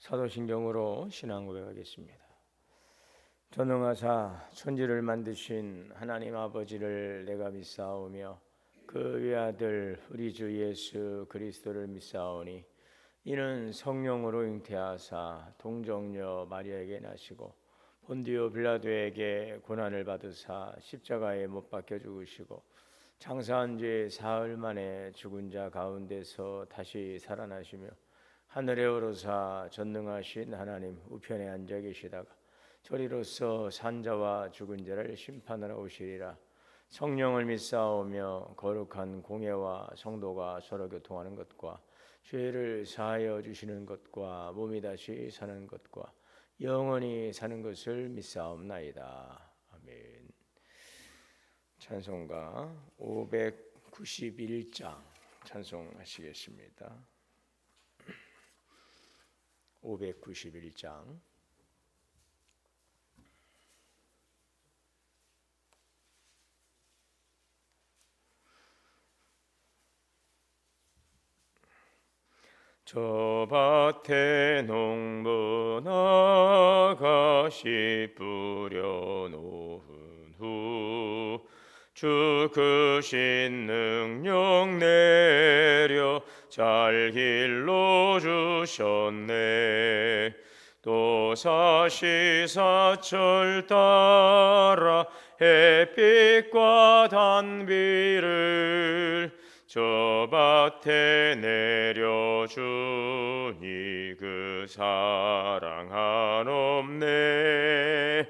사도신경으로 신앙 고백하겠습니다. 전능하사 천지를 만드신 하나님 아버지를 내가 믿사오며 그 외아들 우리 주 예수 그리스도를 믿사오니 이는 성령으로 잉태하사 동정녀 마리아에게 나시고 본디오 빌라도에게 고난을 받으사 십자가에 못 박혀 죽으시고 장사한 지 사흘 만에 죽은 자 가운데서 다시 살아나시며 하늘에 오르사 전능하신 하나님 우편에 앉아 계시다가 저리로서 산자와 죽은 자를 심판하러 오시리라. 성령을 믿사오며 거룩한 공예와 성도가 서로 교통하는 것과 죄를 사하여 주시는 것과 몸이 다시 사는 것과 영원히 사는 것을 믿사옵나이다. 아멘. 찬송가 591장 찬송하시겠습니다. 591장 저 밭에 농부 아가씨 뿌려놓은 후 주 크신 능력 내려 잘 길러 주셨네. 또 사시사철 따라 햇빛과 단비를 저 밭에 내려주니 그 사랑 한없네.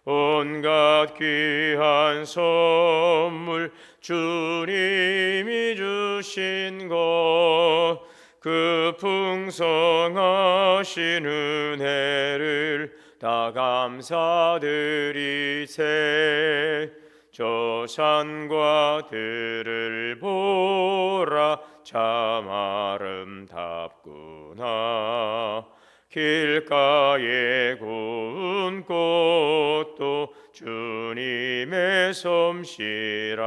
온갖 귀한 선물 주님이 주신 것 그 풍성하신 은혜를 다 감사드리세. 저 산과 들을 보라 참 아름답구나. 길가에 고운 꽃도 주님의 솜씨라.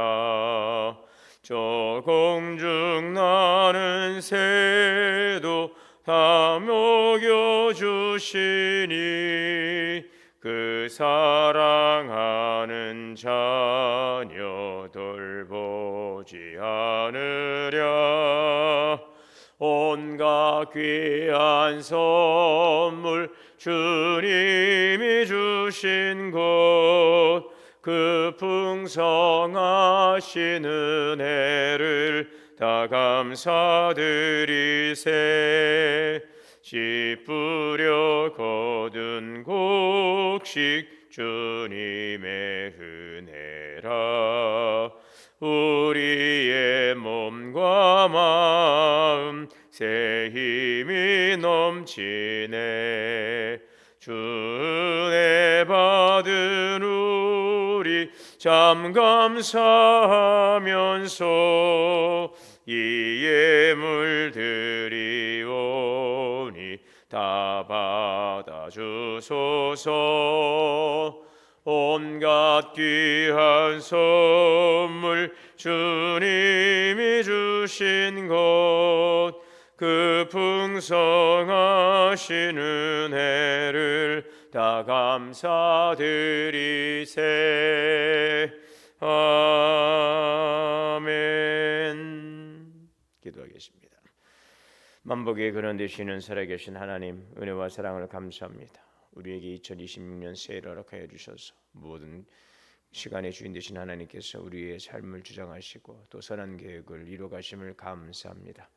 저 공중 나는 새도 다 먹여주시니 그 사랑하는 자녀 돌보지 않으랴. 온갖 귀한 선물 주님이 주신 것 그 풍성하신 은혜를 다 감사드리세. 씨 뿌려 거둔 곡식 주님의 은혜라. 우리의 몸과 마음 새 힘이 넘치네. 주 은혜 받은 우리 참 감사하면서 이 예물 드리오니 다 받아주소서. 온갖 귀한 선물 주님이 주신 것 그 풍성하신 은혜를 다 감사드리세. 아멘. 기도하겠습니다. 만복의 근원 되시는 살아계신 하나님, 은혜와 사랑을 감사합니다. 우리에게 2026년 새해를 허락하여 주셔서 모든 시간의 주인 되신 하나님께서 우리의 삶을 주장하시고 또 선한 계획을 이루어가심을 감사합니다.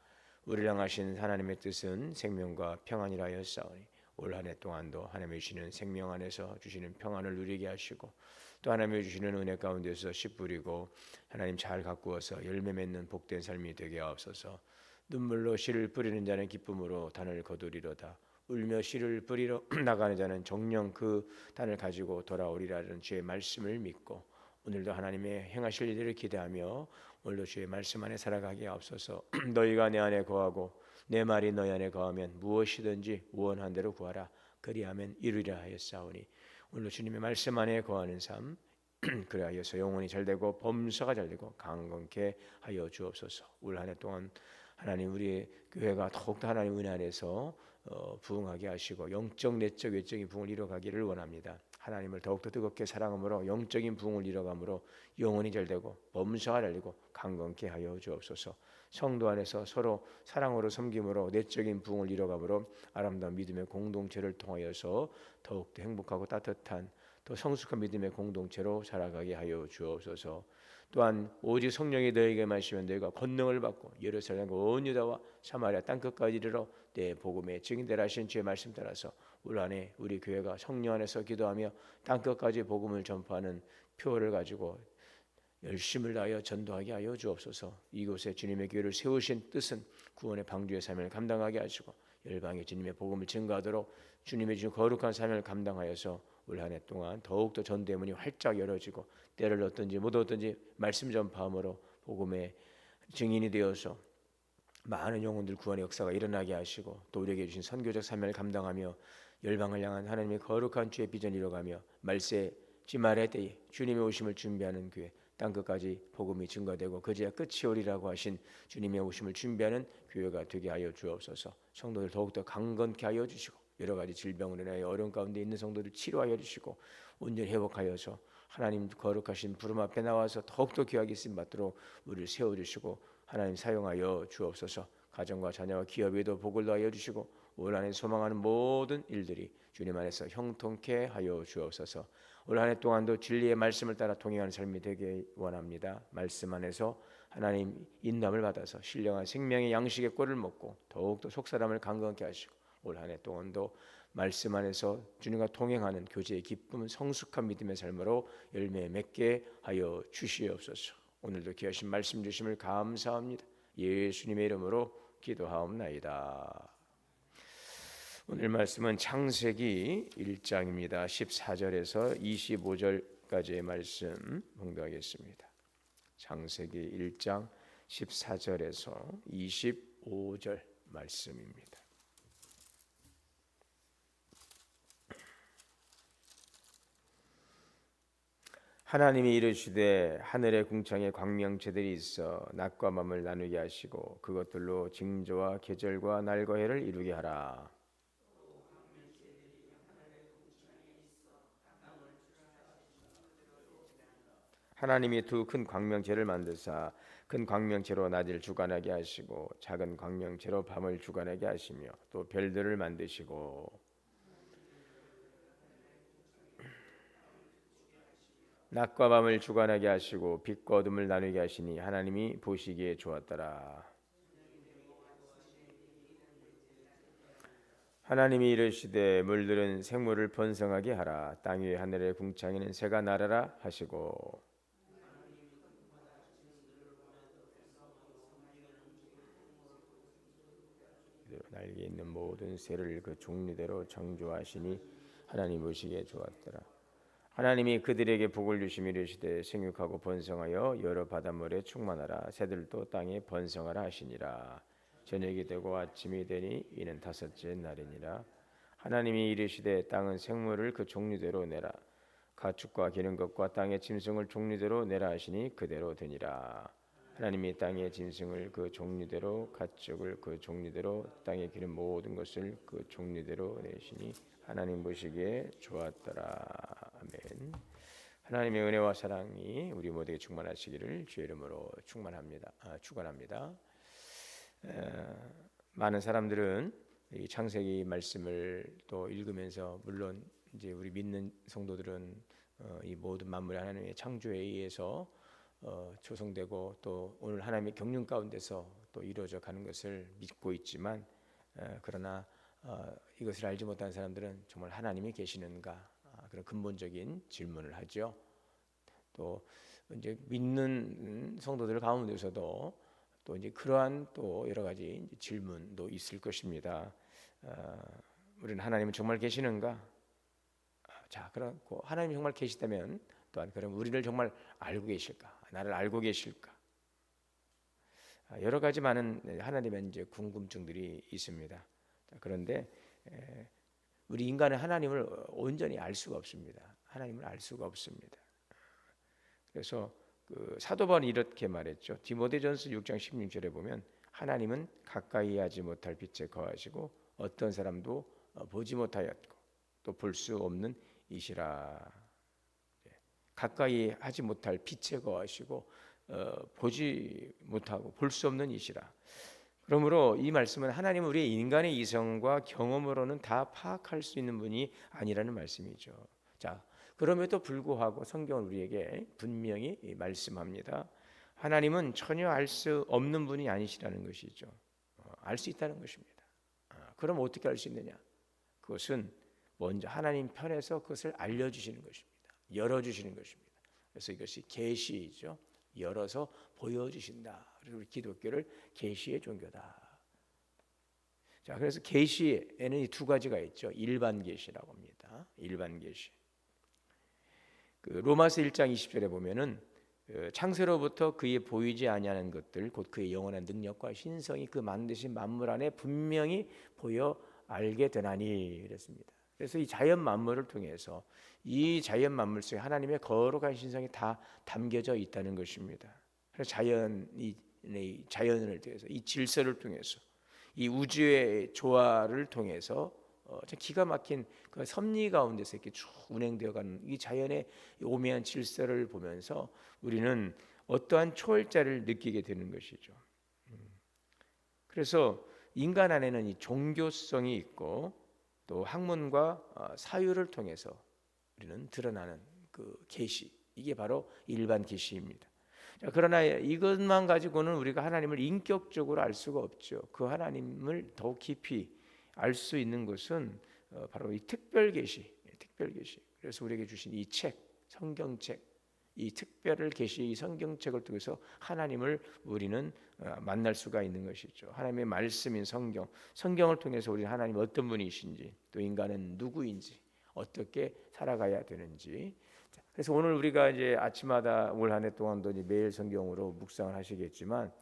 우리를 향하신 하나님의 뜻은 생명과 평안이라 하였사오니 올 한 해 동안도 하나님의 주시는 생명 안에서 주시는 평안을 누리게 하시고 또 하나님의 주시는 은혜 가운데서 씨 뿌리고 하나님 잘 가꾸어서 열매 맺는 복된 삶이 되게 하옵소서. 눈물로 씨를 뿌리는 자는 기쁨으로 단을 거두리로다. 울며 씨를 뿌리러 나가는 자는 정녕 그 단을 가지고 돌아오리라는 주의 말씀을 믿고 오늘도 하나님의 행하실 일을 기대하며 오늘도 주의 말씀 안에 살아가게 하옵소서. 너희가 내 안에 거하고 내 말이 너희 안에 거하면 무엇이든지 원한 대로 구하라. 그리하면 이루리라 하였사오니 오늘도 주님의 말씀 안에 거하는 삶 그리하여서 영혼이 잘되고 범사가 잘되고 강건케 하여 주옵소서. 올 한 해 동안 하나님 우리의 교회가 더욱더 하나님 은혜 안에서 부흥하게 하시고 영적, 내적, 외적인 부흥을 이뤄가기를 원합니다. 하나님을 더욱더 뜨겁게 사랑함으로 영적인 부흥을 이뤄감으로 영혼이 잘되고 범사가 달리고 강건케 하여 주옵소서. 성도 안에서 서로 사랑으로 섬김으로 내적인 부흥을 이뤄감으로 아름다운 믿음의 공동체를 통하여서 더욱더 행복하고 따뜻한 또 성숙한 믿음의 공동체로 살아가게 하여 주옵소서. 또한 오직 성령이 너에게 마시면 너희가 권능을 받고 예루살렘과 온 유다와 사마리아 땅끝까지 이르러 내 복음의 증인되라 하신 주의 말씀 따라서 올 한해 우리 교회가 성령 안에서 기도하며 땅끝까지 복음을 전파하는 표를 가지고 열심을 다하여 전도하게 하여 주옵소서. 이곳에 주님의 교회를 세우신 뜻은 구원의 방주의 사명을 감당하게 하시고 열방에 주님의 복음을 증거하도록 주님의 주신 거룩한 사명을 감당하여서 올 한 해 동안 더욱더 전도의 문이 활짝 열어지고 때를 얻든지 못 얻든지 말씀 전파함으로 복음의 증인이 되어서 많은 영혼들 구원의 역사가 일어나게 하시고 또 우리에게 주신 선교적 사명을 감당하며 열방을 향한 하나님의 거룩한 주의 비전을 이뤄가며 말세 지말의 때에 주님의 오심을 준비하는 교회 땅끝까지 복음이 증거되고 그제야 끝이 오리라고 하신 주님의 오심을 준비하는 교회가 되게 하여 주옵소서. 성도들 더욱더 강건케 하여 주시고 여러 가지 질병으로 인하여 어려운 가운데 있는 성도들 치료하여 주시고 온전히 회복하여서 하나님 거룩하신 부름 앞에 나와서 더욱더 귀하게 쓰임받도록 우리를 세워주시고 하나님 사용하여 주옵소서. 가정과 자녀와 기업에도 복을 더하여 주시고 올 한해 소망하는 모든 일들이 주님 안에서 형통케 하여 주옵소서. 올 한 해 동안도 진리의 말씀을 따라 통행하는 삶이 되게 원합니다. 말씀 안에서 하나님 인도함을 받아서 신령한 생명의 양식의 꼴을 먹고 더욱더 속사람을 강건케 하시고 올 한 해 동안도 말씀 안에서 주님과 동행하는 교제의 기쁨 성숙한 믿음의 삶으로 열매 맺게 하여 주시옵소서. 오늘도 귀하신 말씀 주심을 감사합니다. 예수님의 이름으로 기도하옵나이다. 오늘 말씀은 창세기 1장입니다. 14절에서 25절까지의 말씀 봉독하겠습니다. 창세기 1장 14절에서 25절 말씀입니다. 하나님이 이르시되 하늘의 궁창에 광명체들이 있어 낮과 밤을 나누게 하시고 그것들로 징조와 계절과 날과 해를 이루게 하라. 하나님이 두 큰 광명체를 만드사 큰 광명체로 낮을 주관하게 하시고 작은 광명체로 밤을 주관하게 하시며 또 별들을 만드시고 낮과 밤을 주관하게 하시고 빛과 어둠을 나누게 하시니 하나님이 보시기에 좋았더라. 하나님이 이르시되 물들은 생물을 번성하게 하라. 땅 위에 하늘의 궁창에는 새가 날아라 하시고 날개 있는 모든 새를 그 종류대로 창조하시니 하나님 보시기에 좋았더라. 하나님이 그들에게 복을 주시며 이르시되 생육하고 번성하여 여러 바닷물에 충만하라. 새들도 땅에 번성하라 하시니라. 저녁이 되고 아침이 되니 이는 다섯째 날이니라. 하나님이 이르시되 땅은 생물을 그 종류대로 내라. 가축과 기는 것과 땅의 짐승을 종류대로 내라 하시니 그대로 되니라. 하나님이 땅의 짐승을 그 종류대로 가축을 그 종류대로 땅에 기는 모든 것을 그 종류대로 내시니 하나님 보시기에 좋았더라. 아멘. 하나님의 은혜와 사랑이 우리 모두에게 충만하시기를 주의 이름으로 축원합니다. 많은 사람들은 이 창세기 말씀을 또 읽으면서 물론 이제 우리 믿는 성도들은 이 모든 만물이 하나님의 창조에 의해서 조성되고 또 오늘 하나님의 경륜 가운데서 또 이루어져 가는 것을 믿고 있지만 그러나 이것을 알지 못한 사람들은 정말 하나님이 계시는가 그런 근본적인 질문을 하죠. 또 이제 믿는 성도들 가운데서도 또 이제 그러한 또 여러 가지 질문도 있을 것입니다. 우리는 하나님은 정말 계시는가? 자, 그렇고 하나님이 정말 계시다면 또한 그럼 우리를 정말 알고 계실까? 나를 알고 계실까? 여러 가지 많은 하나님의 이제 궁금증들이 있습니다. 그런데 우리 인간은 하나님을 온전히 알 수가 없습니다. 하나님을 알 수가 없습니다. 그래서 그 사도 바울이 이렇게 말했죠. 디모데전서 6장 16절에 보면 하나님은 가까이 하지 못할 빛에 거하시고 어떤 사람도 보지 못하였고 또 볼 수 없는 이시라. 가까이 하지 못할 빛에 거하시고 보지 못하고 볼 수 없는 이시라. 그러므로 이 말씀은 하나님은 우리의 인간의 이성과 경험으로는 다 파악할 수 있는 분이 아니라는 말씀이죠. 자, 그럼에도 불구하고 성경은 우리에게 분명히 말씀합니다. 하나님은 전혀 알 수 없는 분이 아니시라는 것이죠. 알 수 있다는 것입니다. 그럼 어떻게 알 수 있느냐? 그것은 먼저 하나님 편에서 그것을 알려주시는 것입니다. 열어주시는 것입니다. 그래서 이것이 계시이죠. 열어서 보여주신다. 그리고 기독교를 계시의 종교다. 자, 그래서 계시에는 이 두 가지가 있죠. 일반 계시라고 합니다. 일반 계시. 그 로마서 1장 20절에 보면은 창세로부터 그의 보이지 아니하는 것들 곧 그의 영원한 능력과 신성이 그 만드신 만물 안에 분명히 보여 알게 되나니 그랬습니다. 그래서 이 자연 만물을 통해서 이 자연 만물 속에 하나님의 거룩한 신성이 다 담겨져 있다는 것입니다. 그래서 자연을 통해서 이 질서를 통해서 이 우주의 조화를 통해서 기가 막힌 그 섭리 가운데서 이렇게 쭉 운행되어가는 이 자연의 오묘한 질서를 보면서 우리는 어떠한 초월자를 느끼게 되는 것이죠. 그래서 인간 안에는 이 종교성이 있고 또 학문과 사유를 통해서 우리는 드러나는 그 계시, 이게 바로 일반 계시입니다. 그러나 이것만 가지고는 우리가 하나님을 인격적으로 알 수가 없죠. 그 하나님을 더욱 깊이 알 수 있는 것은 바로 이 특별 계시, 특별 계시. 그래서 우리에게 주신 이 책, 성경책, 이 특별 계시, 이 성경책을 통해서 하나님을 우리는 만날 수가 있는 것이죠. 하나님의 말씀인 성경, 성경을 통해서 우리 하나님 어떤 분이신지, 또 인간은 누구인지, 어떻게 살아가야 되는지. 그래서 오늘 우리가 이제 아침마다 올 한 해 동안도 매일 성경으로 묵상을 하시겠지만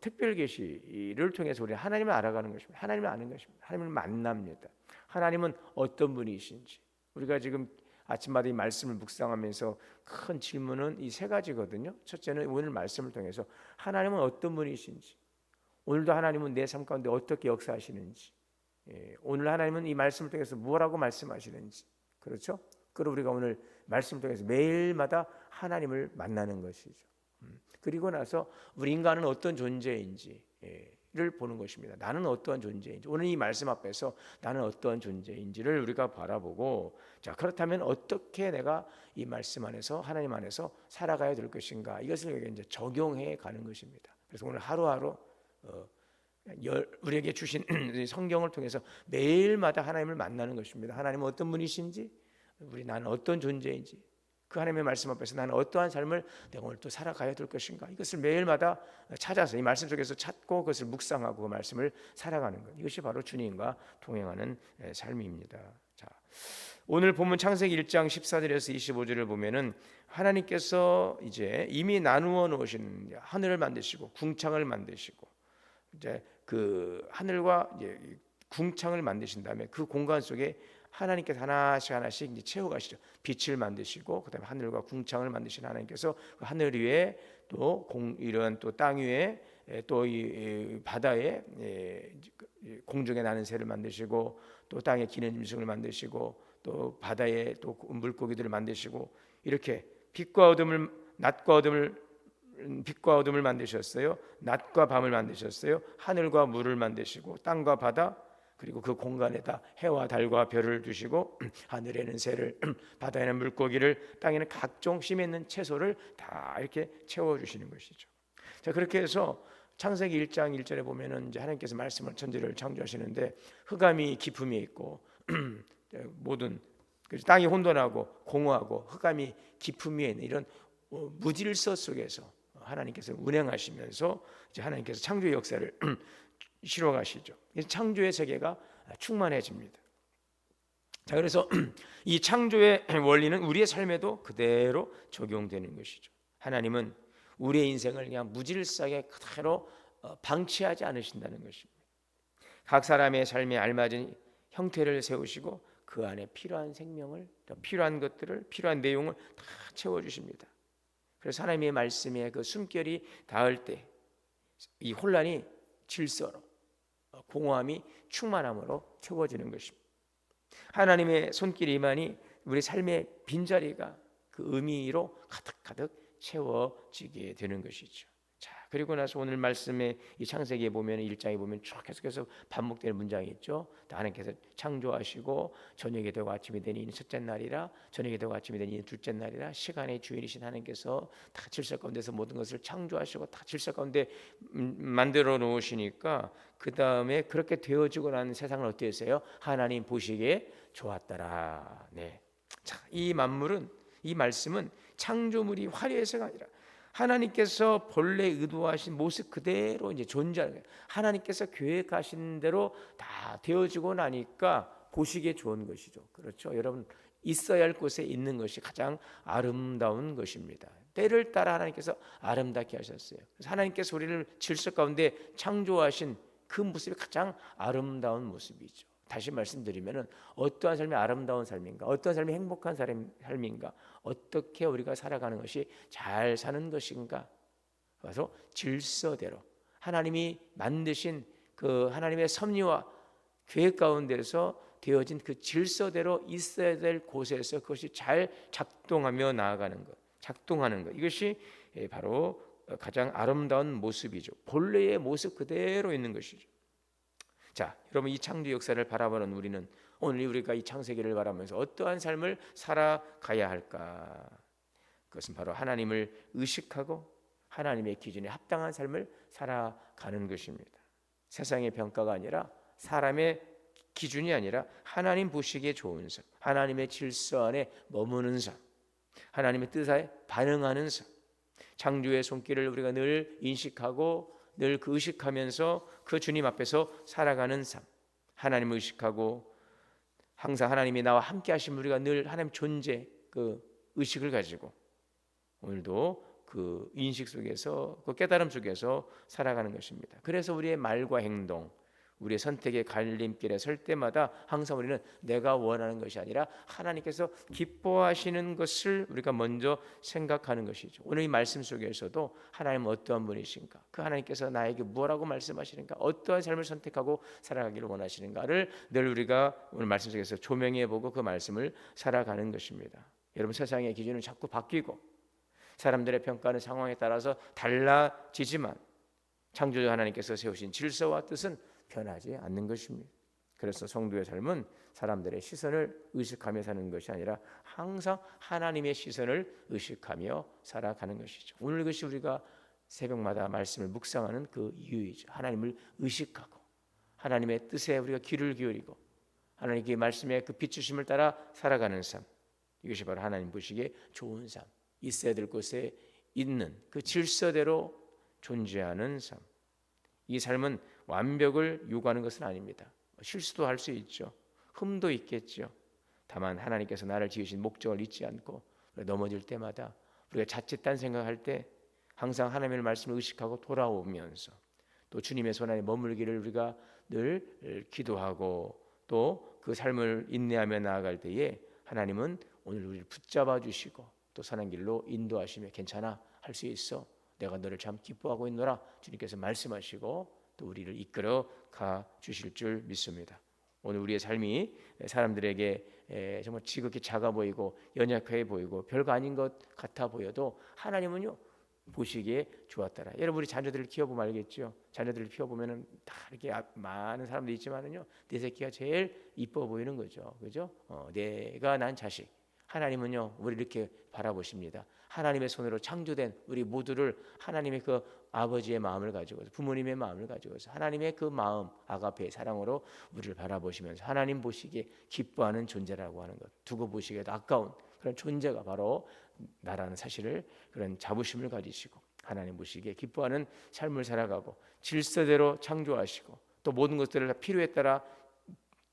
특별 계시를 통해서 우리 하나님을 알아가는 것입니다. 하나님을 아는 것입니다. 하나님을 만납니다. 하나님은 어떤 분이신지. 우리가 지금 아침마다 이 말씀을 묵상하면서 큰 질문은 이 세 가지거든요. 첫째는 오늘 말씀을 통해서 하나님은 어떤 분이신지, 오늘도 하나님은 내 삶 가운데 어떻게 역사하시는지, 오늘 하나님은 이 말씀을 통해서 뭐라고 말씀하시는지, 그렇죠? 그리고 우리가 오늘 말씀을 통해서 매일마다 하나님을 만나는 것이죠. 그리고 나서 우리 인간은 어떤 존재인지를 보는 것입니다. 나는 어떠한 존재인지, 오늘 이 말씀 앞에서 나는 어떠한 존재인지를 우리가 바라보고, 자, 그렇다면 어떻게 내가 이 말씀 안에서 하나님 안에서 살아가야 될 것인가, 이것을 이제 적용해 가는 것입니다. 그래서 오늘 하루하루 우리에게 주신 성경을 통해서 매일마다 하나님을 만나는 것입니다. 하나님은 어떤 분이신지, 나는 어떤 존재인지, 그 하나님의 말씀 앞에서 나는 어떠한 삶을 내가 오늘 또 살아가야 될 것인가, 이것을 매일마다 찾아서 이 말씀 속에서 찾고 그것을 묵상하고 그 말씀을 살아가는 것, 이것이 바로 주님과 동행하는 삶입니다. 자, 오늘 본문 창세기 1장 14절에서 25절을 보면은 하나님께서 이제 이미 나누어 놓으신 하늘을 만드시고 궁창을 만드시고 이제 그 하늘과 이제 궁창을 만드신 다음에 그 공간 속에 하나님께서 하나씩 이제 채워가시죠. 빛을 만드시고 그다음에 하늘과 궁창을 만드신 하나님께서 그 하늘 위에 또 이런 또 땅 위에 또 이 바다에 공중에 나는 새를 만드시고 또 땅에 기는 짐승을 만드시고 또 바다에 또 물고기들을 만드시고 이렇게 빛과 어둠을 만드셨어요. 낮과 밤을 만드셨어요. 하늘과 물을 만드시고 땅과 바다 그리고 그 공간에다 해와 달과 별을 두시고 하늘에는 새를, 바다에는 물고기를, 땅에는 각종 씨 맺는 채소를 다 이렇게 채워주시는 것이죠. 자, 그렇게 해서 창세기 1장 1절에 보면은 이제 하나님께서 말씀을 천지를 창조하시는데 흑암이 깊음이 있고 모든 땅이 혼돈하고 공허하고 흑암이 깊음 위에 있는 이런 무질서 속에서 하나님께서 운행하시면서 이제 하나님께서 창조의 역사를 실어 가시죠. 창조의 세계가 충만해집니다. 자, 그래서 이 창조의 원리는 우리의 삶에도 그대로 적용되는 것이죠. 하나님은 우리의 인생을 그냥 무질서하게 그대로 방치하지 않으신다는 것입니다. 각 사람의 삶에 알맞은 형태를 세우시고 그 안에 필요한 생명을, 필요한 것들을, 필요한 내용을 다 채워주십니다. 그래서 하나님의 말씀에 그 숨결이 닿을 때 이 혼란이 질서로, 공허함이 충만함으로 채워지는 것입니다. 하나님의 손길이 임하니 우리 삶의 빈자리가 그 의미로 가득가득 채워지게 되는 것이죠. 자, 그리고 나서 오늘 말씀에 이 창세기에 보면 1장에 보면 쭉 계속해서 반복되는 문장이 있죠. 하나님께서 창조하시고 저녁이 되고 아침이 되니 이는 첫째 날이라, 저녁이 되고 아침이 되니 이는 둘째 날이라. 시간의 주인이신 하나님께서 다 질서 가운데서 모든 것을 창조하시고 다 질서 가운데 만들어 놓으시니까 그 다음에 그렇게 되어지고 난 세상을 어떻게 했어요? 하나님 보시기에 좋았더라. 네. 자, 이 만물은, 이 말씀은 창조물이 화려해서가 아니라 하나님께서 본래 의도하신 모습 그대로 이제 존재하는 거예요. 하나님께서 계획하신 대로 다 되어지고 나니까 보시기에 좋은 것이죠. 그렇죠? 여러분, 있어야 할 곳에 있는 것이 가장 아름다운 것입니다. 때를 따라 하나님께서 아름답게 하셨어요. 그래서 하나님께서 우리를 질서 가운데 창조하신 그 모습이 가장 아름다운 모습이죠. 다시 말씀드리면은 어떠한 삶이 아름다운 삶인가, 어떠한 삶이 행복한 삶인가, 어떻게 우리가 살아가는 것이 잘 사는 것인가, 그래서 질서대로 하나님이 만드신 그 하나님의 섭리와 계획 가운데서 되어진 그 질서대로 있어야 될 곳에서 그것이 잘 작동하며 나아가는 것, 작동하는 것, 이것이 바로 가장 아름다운 모습이죠. 본래의 모습 그대로 있는 것이죠. 자, 여러분, 이 창조 역사를 바라보는 우리는 오늘 우리가 이 창세기를 바라보면서 어떠한 삶을 살아가야 할까? 그것은 바로 하나님을 의식하고 하나님의 기준에 합당한 삶을 살아가는 것입니다. 세상의 평가가 아니라, 사람의 기준이 아니라 하나님 보시기에 좋은 삶, 하나님의 질서 안에 머무는 삶, 하나님의 뜻에 반응하는 삶, 창조의 손길을 우리가 늘 인식하고 늘 그 의식하면서 그 주님 앞에서 살아가는 삶, 하나님을 의식하고 항상 하나님이 나와 함께 하신 우리가 늘 하나님 존재 그 의식을 가지고 오늘도 그 인식 속에서, 그 깨달음 속에서 살아가는 것입니다. 그래서 우리의 말과 행동, 우리의 선택의 갈림길에 설 때마다 항상 우리는 내가 원하는 것이 아니라 하나님께서 기뻐하시는 것을 우리가 먼저 생각하는 것이죠. 오늘 이 말씀 속에서도 하나님은 어떠한 분이신가, 그 하나님께서 나에게 뭐라고 말씀하시는가, 어떠한 삶을 선택하고 살아가기를 원하시는가를 늘 우리가 오늘 말씀 속에서 조명해보고 그 말씀을 살아가는 것입니다. 여러분, 세상의 기준은 자꾸 바뀌고 사람들의 평가는 상황에 따라서 달라지지만 창조주 하나님께서 세우신 질서와 뜻은 변하지 않는 것입니다. 그래서 성도의 삶은 사람들의 시선을 의식하며 사는 것이 아니라 항상 하나님의 시선을 의식하며 살아가는 것이죠. 오늘 그것이 우리가 새벽마다 말씀을 묵상하는 그 이유이죠. 하나님을 의식하고 하나님의 뜻에 우리가 귀를 기울이고 하나님의 말씀에 그 비추심을 따라 살아가는 삶, 이것이 바로 하나님 보시기에 좋은 삶, 있어야 될 곳에 있는 그 질서대로 존재하는 삶. 이 삶은 완벽을 요구하는 것은 아닙니다. 실수도 할 수 있죠. 흠도 있겠죠. 다만 하나님께서 나를 지으신 목적을 잊지 않고 넘어질 때마다 우리가 자칫 딴 생각할 때 항상 하나님의 말씀을 의식하고 돌아오면서 또 주님의 손 안에 머물기를 우리가 늘 기도하고 또 그 삶을 인내하며 나아갈 때에 하나님은 오늘 우리를 붙잡아 주시고 또 선한 길로 인도하시며 괜찮아, 할 수 있어, 내가 너를 참 기뻐하고 있노라 주님께서 말씀하시고 또 우리를 이끌어 가 주실 줄 믿습니다. 오늘 우리의 삶이 사람들에게 정말 지극히 작아 보이고 연약해 보이고 별거 아닌 것 같아 보여도 하나님은요 보시기에 좋았더라. 여러분, 우리 자녀들을 키워보면 알겠죠. 자녀들을 키워보면은 다 이렇게 많은 사람들이 있지만은요 내 새끼가 제일 이뻐 보이는 거죠. 그죠? 내가 난 자식. 하나님은요 우리 이렇게 바라보십니다. 하나님의 손으로 창조된 우리 모두를 하나님의 그 아버지의 마음을 가지고서, 부모님의 마음을 가지고서 하나님의 그 마음, 아가페의 사랑으로 우리를 바라보시면서 하나님 보시기에 기뻐하는 존재라고 하는 것, 두고 보시기에도 아까운 그런 존재가 바로 나라는 사실을, 그런 자부심을 가지시고 하나님 보시기에 기뻐하는 삶을 살아가고 질서대로 창조하시고 또 모든 것들을 필요에 따라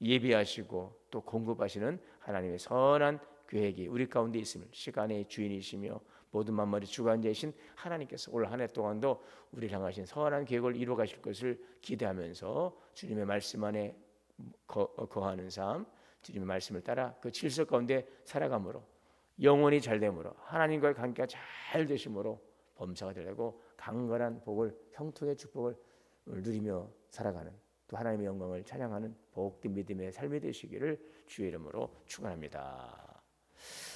예비하시고 또 공급하시는 하나님의 선한 계획이 우리 가운데 있음을, 시간의 주인이시며 모든 만물의 주관자이신 하나님께서 올 한 해 동안도 우리를 향하신 선한 계획을 이루어 가실 것을 기대하면서 주님의 말씀 안에 거하는 삶, 주님의 말씀을 따라 그 질서 가운데 살아감으로 영원히 잘됨으로 하나님과의 관계가 잘 되심으로 범사가 되고 강건한 복을, 형통의 축복을 누리며 살아가는, 또 하나님의 영광을 찬양하는 복된 믿음의 삶이 되시기를 주의 이름으로 축원합니다.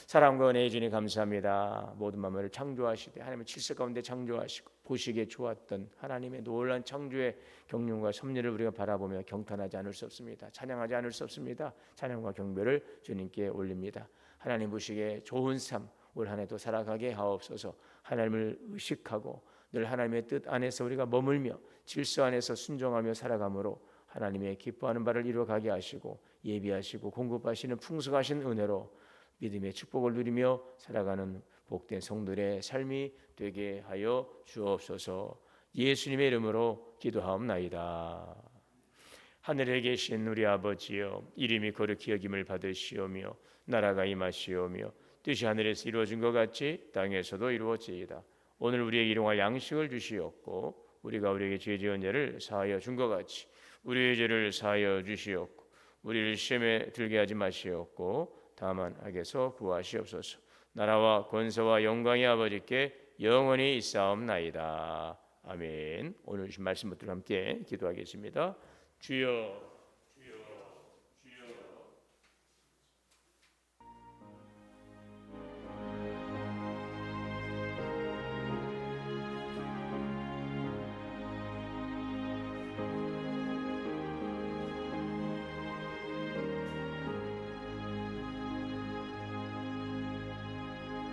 사랑과 은혜의 주님 감사합니다. 모든 만물을 창조하시되 하나님의 질서 가운데 창조하시고 보시기에 좋았던 하나님의 놀라운 창조의 경륜과 섭리를 우리가 바라보며 경탄하지 않을 수 없습니다. 찬양하지 않을 수 없습니다. 찬양과 경배를 주님께 올립니다. 하나님 보시기에 좋은 삶 올 한 해도 살아가게 하옵소서. 하나님을 의식하고 늘 하나님의 뜻 안에서 우리가 머물며 질서 안에서 순종하며 살아감으로 하나님의 기뻐하는 바를 이루어가게 하시고 예비하시고 공급하시는 풍성하신 은혜로 믿음의 축복을 누리며 살아가는 복된 성도의 삶이 되게 하여 주옵소서. 예수님의 이름으로 기도하옵나이다. 하늘에 계신 우리 아버지여, 이름이 거룩히 여김을 받으시오며 나라가 임하시오며 뜻이 하늘에서 이루어진 것 같이 땅에서도 이루어지이다. 오늘 우리에게 일용할 양식을 주시옵고 우리가 우리에게 죄 지은 죄를 사하여 준 것 같이 우리의 죄를 사하여 주시옵고 우리를 시험에 들게 하지 마시옵고 다만 악에서 구하시옵소서. 나라와 권세와 영광이 아버지께 영원히 있사옵나이다. 아멘. 오늘 주신 말씀 붙들어 함께 기도하겠습니다. 주여